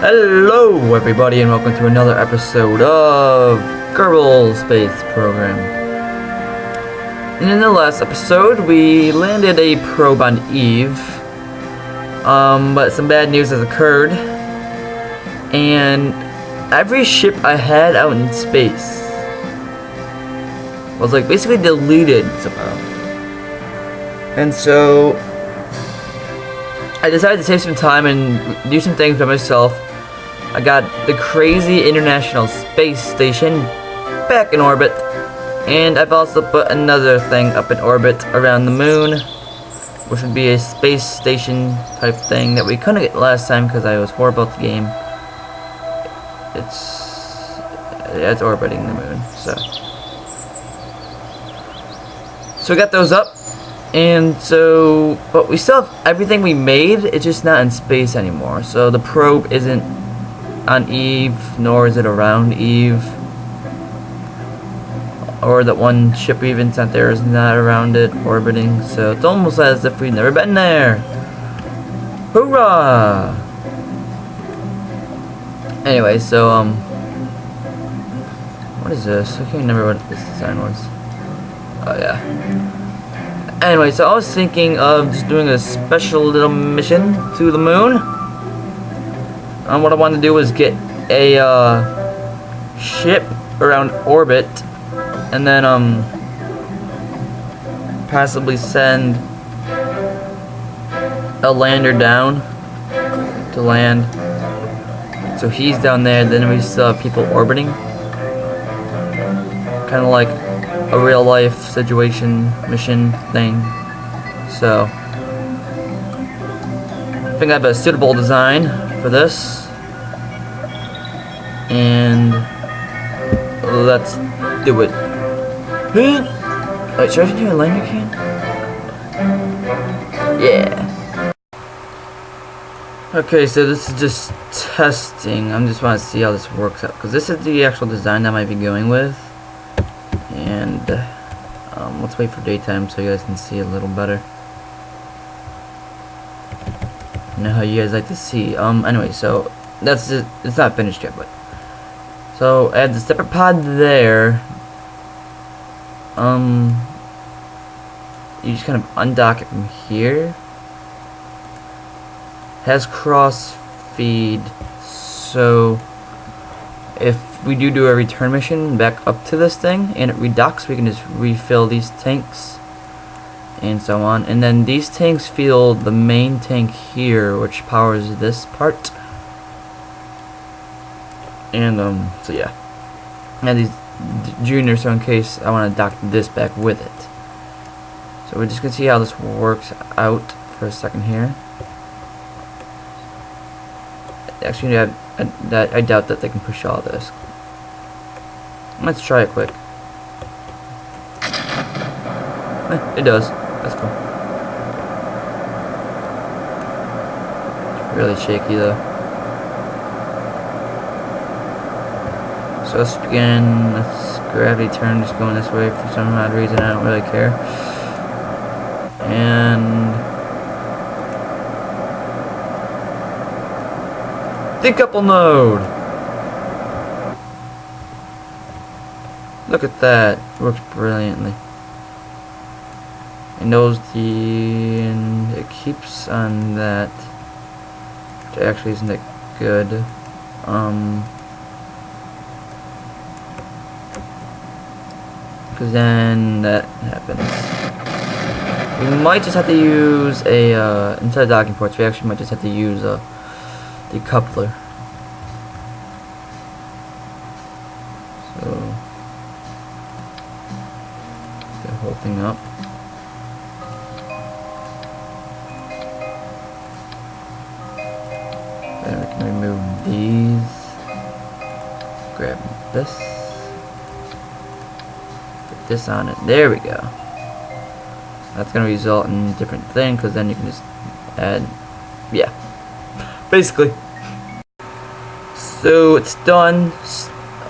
Hello everybody and welcome to another episode of Kerbal Space Program. And in the last episode we landed a probe on Eve, but some bad news has occurred, and every ship I had out in space was like basically deleted somehow. And so I decided to save some time and do some things by myself. I got the crazy International Space Station back in orbit, and I've also put another thing up in orbit around the moon, which would be a space station type thing that we couldn't get last time because I was horrible at the game. It's orbiting the moon, so we got those up. And so, but we still have everything we made, it's just not in space anymore. So the probe isn't on Eve, nor is it around Eve. Or that one ship we even sent there is not around it, orbiting. So it's almost as if we've never been there. Hoorah! Anyway, so, what is this? I can't remember what this design was. Oh yeah. Anyway, so I was thinking of just doing a special little mission to the moon. What I wanted to do was get a ship around orbit, and then possibly send a lander down to land. So he's down there, then we still have people orbiting. Kind of like a real life situation mission thing. So I think I have a suitable design for this, and let's do it. Wait, should I do a lander can? Yeah. Okay, so this is just testing. I just want to see how this works out, because this is the actual design I might be going with. And let's wait for daytime so you guys can see a little better. I know how you guys like to see. Anyway, so that's just, it's not finished yet, but so I have the separate pod there. You just kind of undock it from here. Has cross feed, so if we do a return mission back up to this thing and it redocks, we can just refill these tanks and so on. And then these tanks fuel the main tank here, which powers this part. And so yeah, and these juniors, so in case I want to dock this back with it. So we're just gonna see how this works out for a second here. Actually, I doubt that they can push all this. Let's try it quick. It does. That's cool. It's really shaky though. So let's begin. Let's gravity turn, just going this way for some odd reason. I don't really care. And decouple mode. Look at that, works brilliantly. It knows and it keeps on that, which actually isn't that good. Because then that happens. We might just have to use a instead of docking ports, we actually might just have to use a decoupler. So the whole thing up. Then we can remove these. Grab this. Put this on it. There we go. That's gonna result in a different thing, because then you can just add, yeah, basically. So it's done.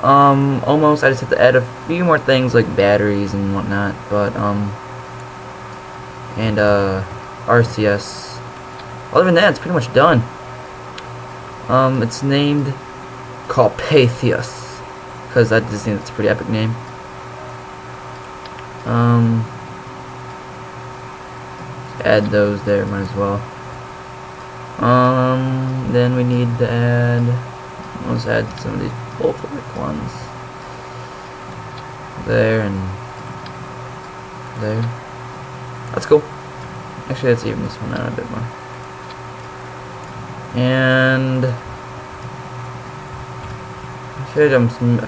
Almost. I just have to add a few more things like batteries and whatnot, but and RCS. Other than that, it's pretty much done. It's named Carpathos, because I just think it's a pretty epic name. Add those there, might as well. Then we need to add, let's add some of these bulk ones. There and there. That's cool. Actually, let's even this one out a bit more. And I feel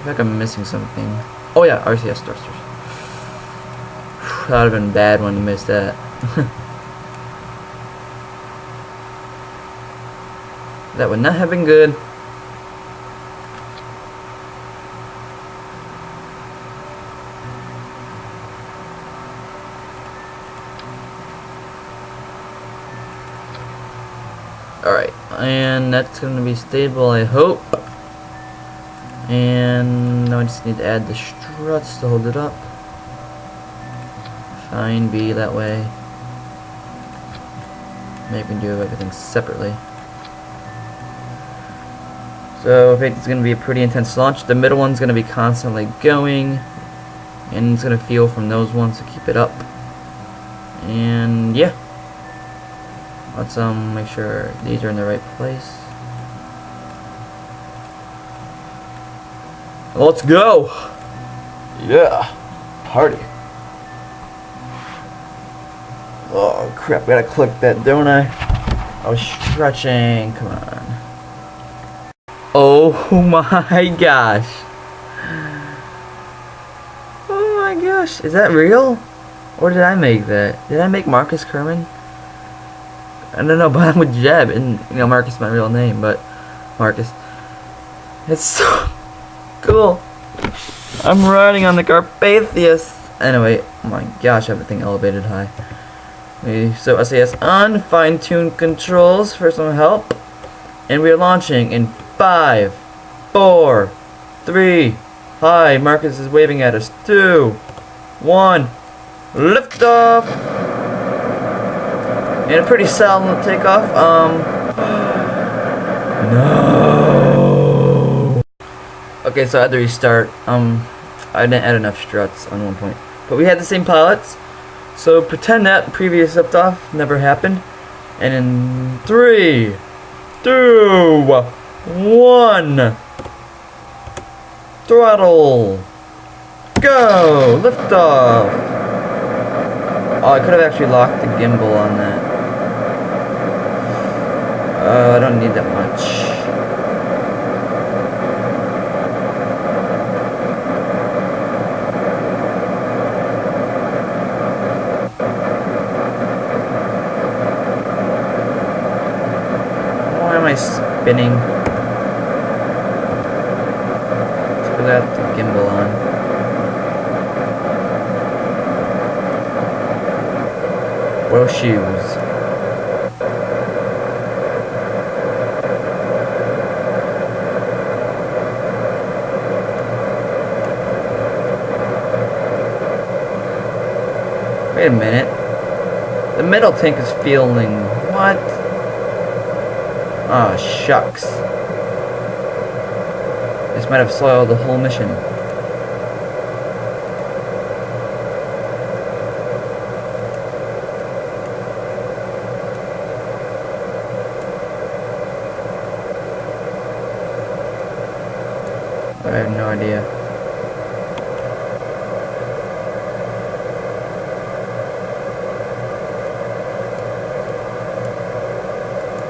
like I'm missing something. Oh yeah, RCS thrusters. That would have been bad when you missed that. That would not have been good. Alright, and that's going to be stable, I hope. And now I just need to add the struts to hold it up. Fine, be that way. Maybe we can do everything separately. So I think it's going to be a pretty intense launch. The middle one's going to be constantly going, and it's going to feel from those ones to keep it up. And yeah, let's make sure these are in the right place. Let's go! Yeah, party. Oh crap, gotta click that, don't I? I was stretching, come on. Oh my gosh. Oh my gosh, is that real? Or did I make that? Did I make Marcus Kerbin? I don't know, but I'm with Jeb, and you know Marcus is my real name, but Marcus. It's so cool. I'm riding on the Carpathos. Anyway, oh my gosh, everything elevated high. So SAS on, fine-tune controls for some help. And we are launching in 5, 4, 3. Hi, Marcus is waving at us. 2, 1. Lift off. And a pretty solid takeoff. No. Okay, so I had to restart. I didn't add enough struts on one point, but we had the same pilots. So pretend that previous liftoff never happened. And in 3, 2, 1. Throttle. Go. Lift off. Oh, I could have actually locked the gimbal on that. I don't need that much. Why am I spinning? Let's put that gimbal on. Well, shoes. Wait a minute. The middle tank is feeling... What? Ah, shucks. This might have soiled the whole mission. I have no idea.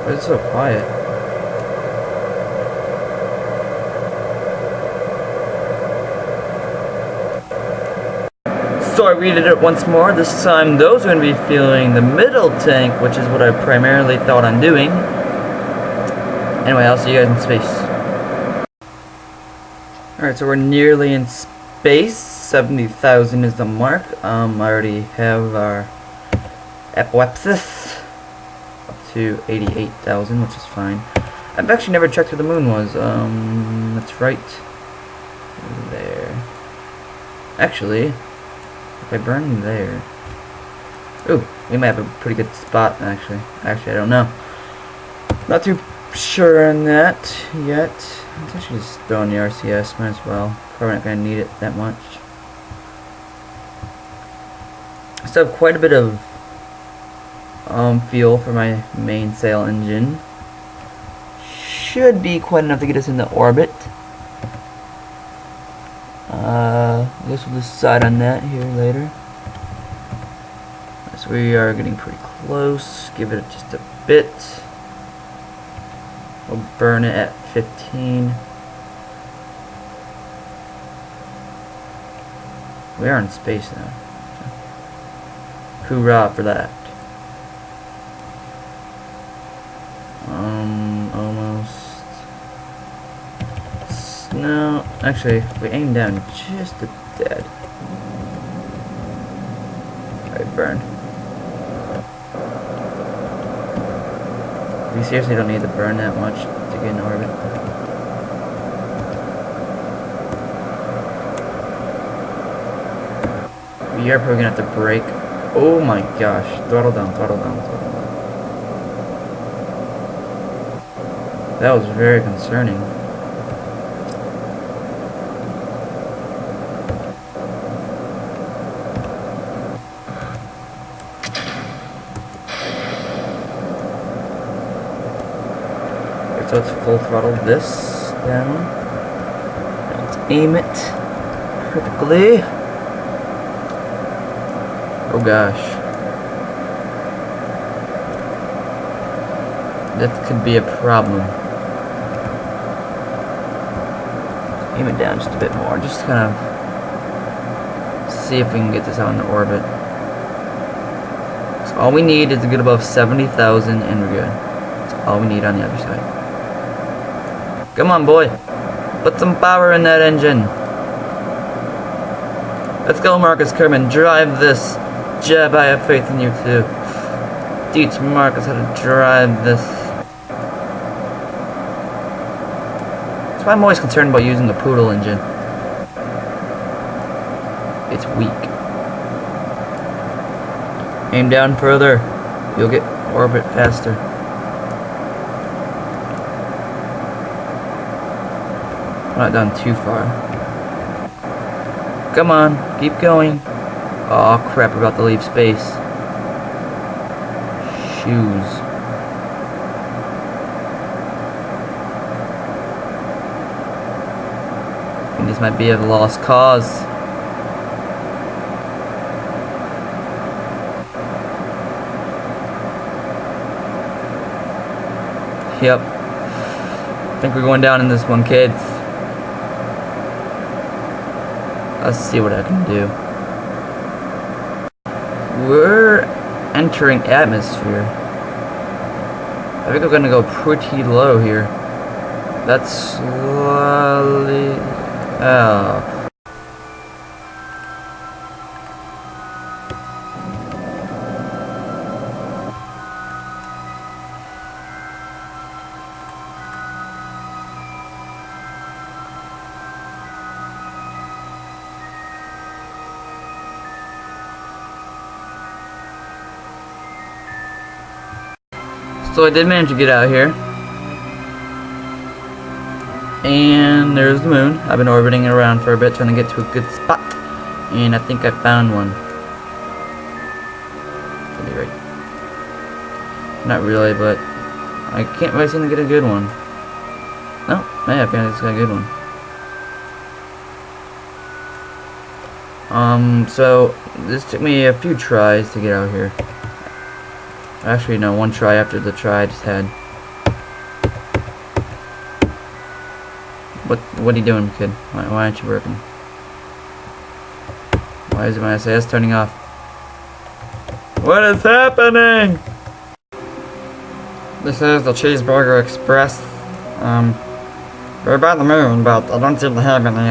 Why is it so quiet? So I redid it once more. This time those are going to be feeling the middle tank, which is what I primarily thought on doing. Anyway, I'll see you guys in space. Alright, so we're nearly in space. 70,000 is the mark. I already have our apoapsis up to 88,000, which is fine. I've actually never checked where the moon was. That's right there. Actually, if I burn there, ooh, we might have a pretty good spot. Actually, I don't know. Not too sure on that yet. Let's actually just throw in the RCS, might as well. Probably not gonna need it that much. I still have quite a bit of fuel for my main sail engine. Should be quite enough to get us into orbit. I guess we'll decide on that here later. So we are getting pretty close. Give it just a bit. We'll burn it at 15. We are in space now. Hoorah for that. Almost. No, actually, if we aim down just a tad. Alright, burn. We seriously don't need to burn that much to get in orbit. We are probably gonna have to brake. Oh my gosh. Throttle down, throttle down, throttle down. That was very concerning. Okay, so let's full throttle this down. Let's aim it perfectly. Oh gosh. That could be a problem. Aim it down just a bit more. Just kind of see if we can get this out into orbit. So all we need is to get above 70,000 and we're good. That's all we need on the other side. Come on, boy. Put some power in that engine. Let's go, Marcus Kerbin. Drive this. Jeb, I have faith in you too. Teach Marcus how to drive this. That's why I'm always concerned about using the Poodle engine. It's weak. Aim down further. You'll get orbit faster. Not down too far. Come on, keep going. Oh crap, we're about to leave space. Shoes. I think this might be a lost cause. Yep. I think we're going down in this one, kids. Let's see what I can do. We're entering atmosphere. I think we're gonna go pretty low here. That's slowly. Oh. So I did manage to get out here. And there's the moon. I've been orbiting it around for a bit, trying to get to a good spot. And I think I found one. Could be right. Not really, but I can't really seem to get a good one. No, yeah, I just got a good one. So this took me a few tries to get out here. Actually, no, one try after the try I just had. What are you doing, kid? Why aren't you working? Why is my SAS turning off? What is happening? This is the Cheeseburger Express. We're about the moon, but I don't seem to have any,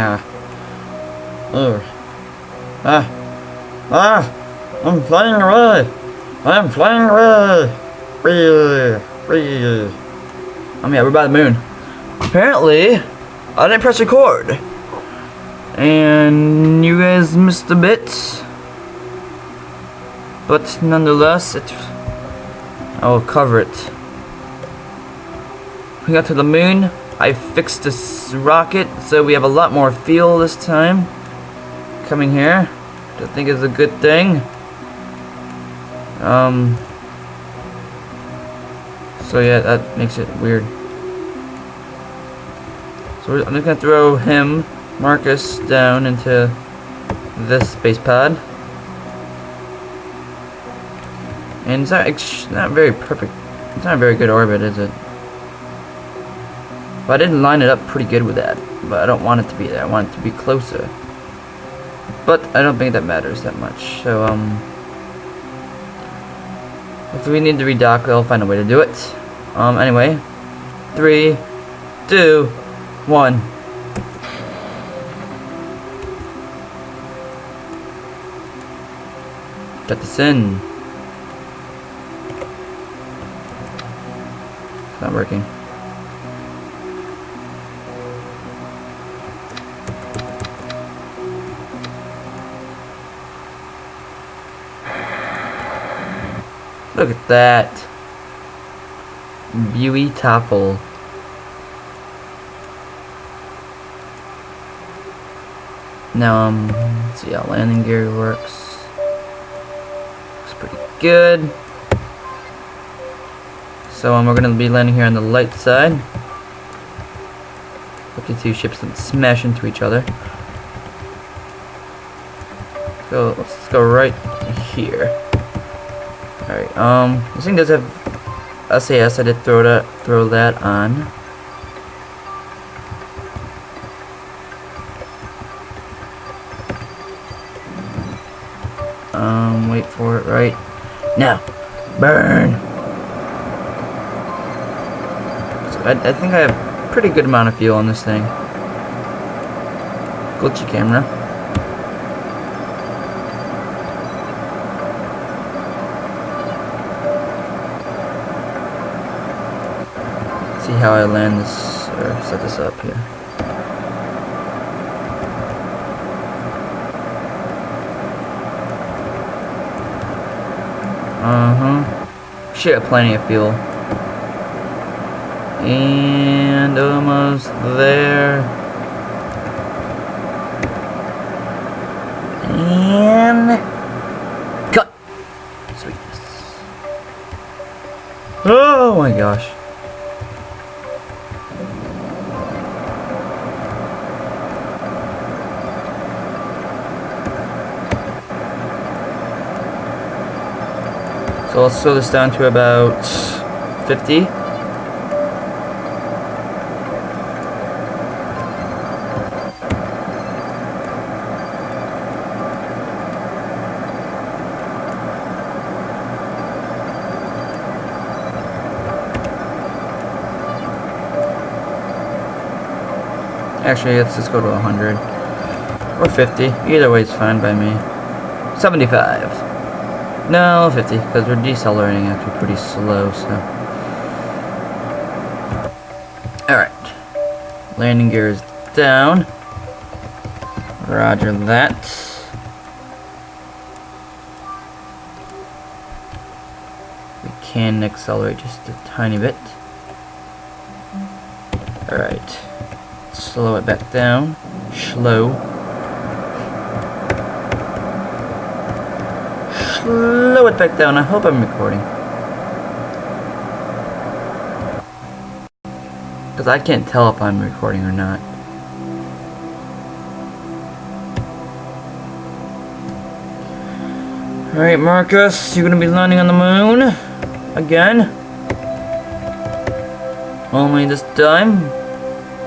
I'm flying away! I'm flying away! Yeah, we're by the moon. Apparently, I didn't press record. And you guys missed a bit. But nonetheless, I will cover it. We got to the moon. I fixed this rocket, so we have a lot more fuel this time. Coming here, which I think is a good thing. So yeah, that makes it weird. So I'm just gonna throw him, Marcus, down into this space pod. And it's not very perfect. It's not a very good orbit, is it? But I didn't line it up pretty good with that. But I don't want it to be there. I want it to be closer. But I don't think that matters that much. So, if we need to redock, we'll find a way to do it. Anyway. 3, 2, 1. Get this in. It's not working. Look at that. Beautiful. Now, let's see how landing gear works. Looks pretty good. So, we're going to be landing here on the light side. Hope the two ships don't smash into each other. So, let's go right here. Alright, this thing does have SAS. I did throw that on. Wait for it right now. Burn! So I think I have a pretty good amount of fuel on this thing. Glitchy camera. See how I land this, or set this up here. Should have plenty of fuel. And almost there. And cut. Sweetness. Oh my gosh. So let's slow this down to about 50. Actually, let's just go to 100 or 50. Either way is fine by me. 75. No, 50, because we're decelerating actually pretty slow, so. Alright. Landing gear is down. Roger that. We can accelerate just a tiny bit. Alright. Slow it back down. Slow it back down. I hope I'm recording. Because I can't tell if I'm recording or not. Alright, Marcus, you're gonna be landing on the moon. Again. Only this time,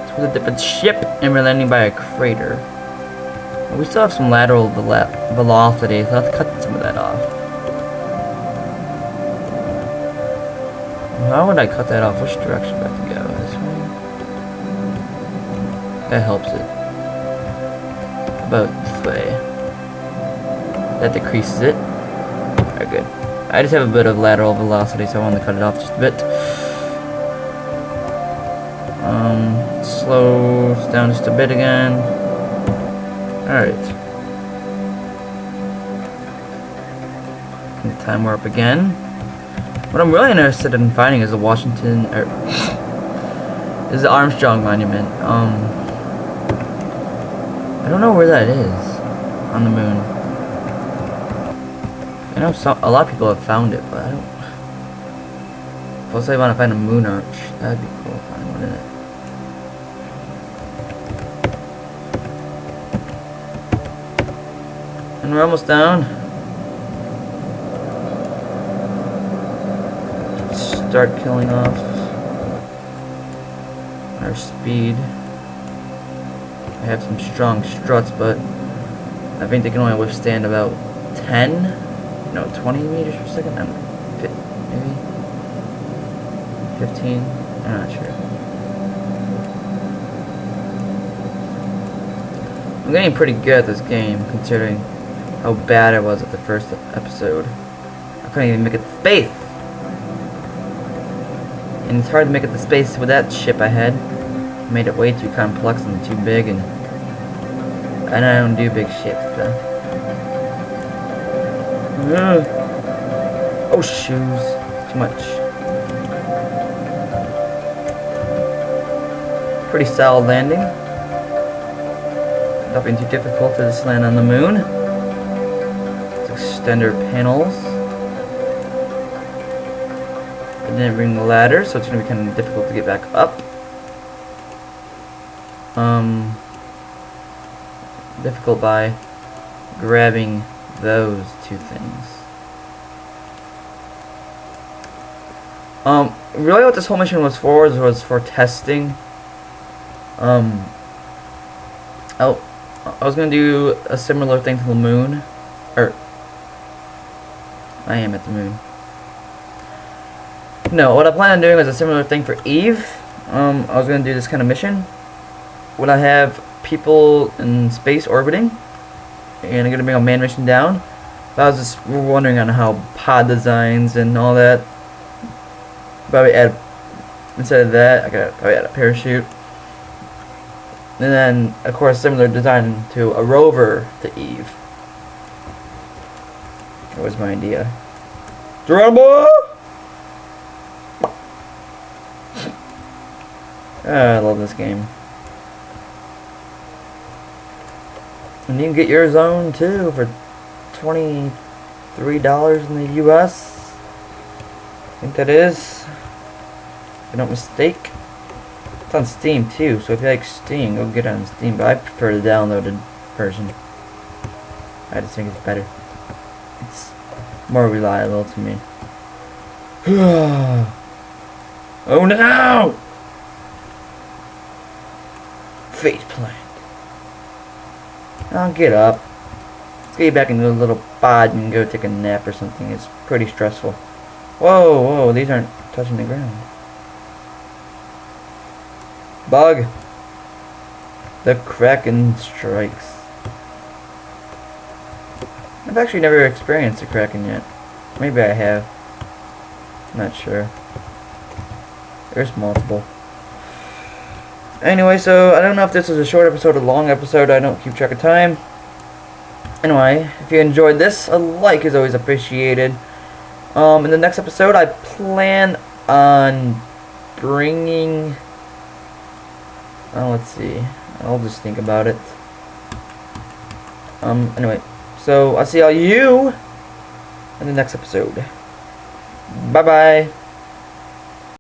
it's with a different ship, and we're landing by a crater. We still have some lateral velocity, so let's cut some of that off. How would I cut that off? Which direction do I have to go? This way? That helps it. About this way. That decreases it. Very good. I just have a bit of lateral velocity, so I want to cut it off just a bit. Slow down just a bit again. Alright. Time warp again. What I'm really interested in finding is the Washington, or This is the Armstrong Monument. I don't know where that is on the moon. I know a lot of people have found it, but I don't. Plus, I want to find a moon arch. That'd be cool if I find one in it. And we're almost down. Start killing off our speed. I have some strong struts, but I think they can only withstand about 20 meters per second. I don't know, maybe 15. I'm not sure. I'm getting pretty good at this game, considering how bad I was at the first episode. I couldn't even make it to space. And it's hard to make it to space with that ship I had. I made it way too complex and too big, and I don't do big ships though. Oh, shoes. Too much. Pretty solid landing. Nothing too difficult to just land on the moon. Let's extend our panels. I didn't bring the ladder, so it's going to be kind of difficult to get back up. Difficult by grabbing those two things. Really what this whole mission was for was for testing. I was going to do a similar thing to the moon. I am at the moon. No, what I plan on doing is a similar thing for Eve. I was going to do this kind of mission. Would I have people in space orbiting? And I'm going to bring a manned mission down. But I was just wondering on how pod designs and all that. Probably add, instead of that, I could probably add a parachute. And then, of course, similar design to a rover to Eve. That was my idea. Drama! I love this game. And you can get your own too for $23 in the US. I think that is. If I don't mistake. It's on Steam too, so if you like Steam, go get it on Steam. But I prefer the downloaded version. I just think it's better. It's more reliable to me. Oh no! Face plant. I'll get up. Let's get you back into a little pod and go take a nap or something. It's pretty stressful. Whoa, whoa, these aren't touching the ground. Bug. The Kraken strikes. I've actually never experienced a Kraken yet. Maybe I have. I'm not sure. There's multiple. Anyway, so I don't know if this is a short episode or a long episode. I don't keep track of time. Anyway, if you enjoyed this, a like is always appreciated. In the next episode, I plan on bringing... let's see. I'll just think about it. Anyway, so I'll see all you in the next episode. Bye-bye.